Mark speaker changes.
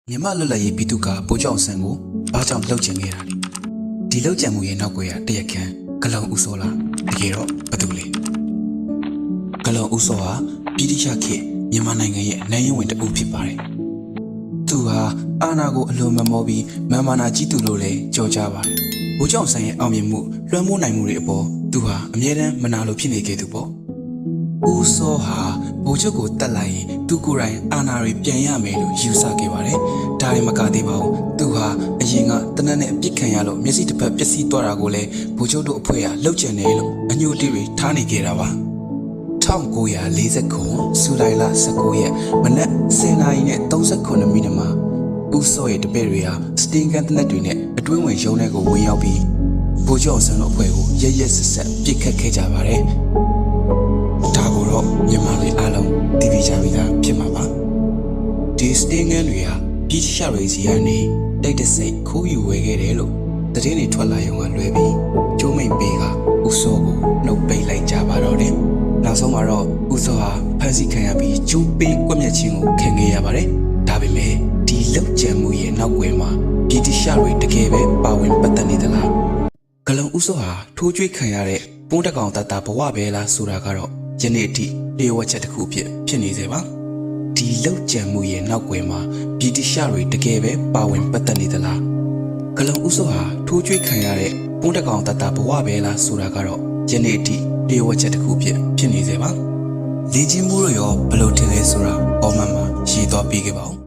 Speaker 1: မြန်မာလွတ်လပ်ရေးပြည်သူကဗိုလ်ချုပ်အောင်ဆန်းကိုဘာကြောင့်လှုပ်ချင်ခဲ့တာလဲဒီလှုပ်ချင်မှုရဲ့နောက်ွယ်ကတရက်ခန့်ဂလုံဦးစောလားတကယ်တော့ဘာတူလဲဂလုံဦးစောဟာပြည်တိယခေတ်မြန်မာနိုင်ငံရဲ့နိုင်ရင်ဝင်တအုပ်ဖြစ်ပါတယ်သူဟာအာဏာကိုအလွန်မမောပြီးမာမာနာကြီးသူလို့လည်းကြော်ကြပါတယ်ဗိုလ်ချုပ်အောင်ဆန်းရဲ့အောင်မြင်မှုလွှမ်းမိုးနိုင်မှုတွေအပေါ်သူဟာအမြဲတမ်းမနာလိုဖြစ်နေခဲ့သူပေါ့ဦးစောဟာဗိုလ်ချုပ်ကိုတတ်လိုက်ရင်သူကိုယ်တိုင်အာဏာတွေပြန်ရမယ်လို့ယူဆခဲ့ပါတယ်။ဒါရင်မကသေးပါဘူး။သူဟာအရင်ကတနက်နဲ့အပြစ်ခံရလို့မျက်စိတစ်ဖက်ပျက်စီးသွားတာကိုလည်းဗိုလ်ချုပ်တို့အဖွဲ့ကလှုပ်ချင်တယ်လို့အညိုတိတွေထားနေခဲ့တာပါ။1949ဇူလိုင်လ19ရက်မနက်10:39မိနစ်မှာဦးစောရဲ့တပည့်တွေဟာစတင်ကန်တနက်တွေနဲ့အတွင်းဝင်ရုံးထဲကိုဝင်ရောက်ပြီးဗိုလ်ချုပ်အောင်ဆန်းတို့အဖွဲ့ကိုရက်ရက်ဆက်ဆက်ပစ်ခတ်ခဲ့ကြပါတယ်။ဒါကိုတော့မြန်မာတွေအားလုံးသိပြီးကြပြီသားဖြစ်မှာပါဒီစတင်ငန်းတွေဟာပြည်ရှာရေးစီကနေတိတ်တဆိတ်ခိုးယူဝဲခဲ့တယ်လို့သတင်းတွေထွက်လာရုံကလွဲပြီးကျိုးမိန်ပေးကဦးစောကိုနှုတ်ပိတ်လိုက်ကြပါတော့တယ်နောက်ဆုံးမှာတော့ဦးစောဟာဖမ်းဆီးခံရပြီးကျိုးပေးကွက်မြက်ခြင်းကိုခံခဲ့ရပါတယ်ဒါပေမဲ့ဒီလောက်ကျန်မှုရဲ့နောက်ွယ်မှာပြည်ရှာရေးတကယ်ပဲပါဝင်ပတ်သက်နေသလားဂလုံဦးစောဟာထိုးကြွေးခံရတဲ့ပုံးတကောင်တတဘဝပဲလားဆိုတာကတော့ယနေ့အထိလျှို့ဝှက်ချက်တစ်ခုဖြစ်နေစေပါဒီလောက်ကျန်မှုရဲ့နောက်ွယ်မှာပြည်တိရှာတွေတကယ်ပဲပါဝင်ပတ်သက်နေသလားဂလုံဦးစောဟာထိုးကြွေးခံရတဲ့ပုံးတကောင်တတဘဝပဲလားဆိုတာကတော့ယနေ့အထိလျှို့ဝှက်ချက်တစ်ခုဖြစ်နေစေပါလေ့ကျင့်မှုရောဘယ်လိုထင်လဲဆိုတာအော်မန်မှာရေးသွားပြီးခဲ့ပါဦး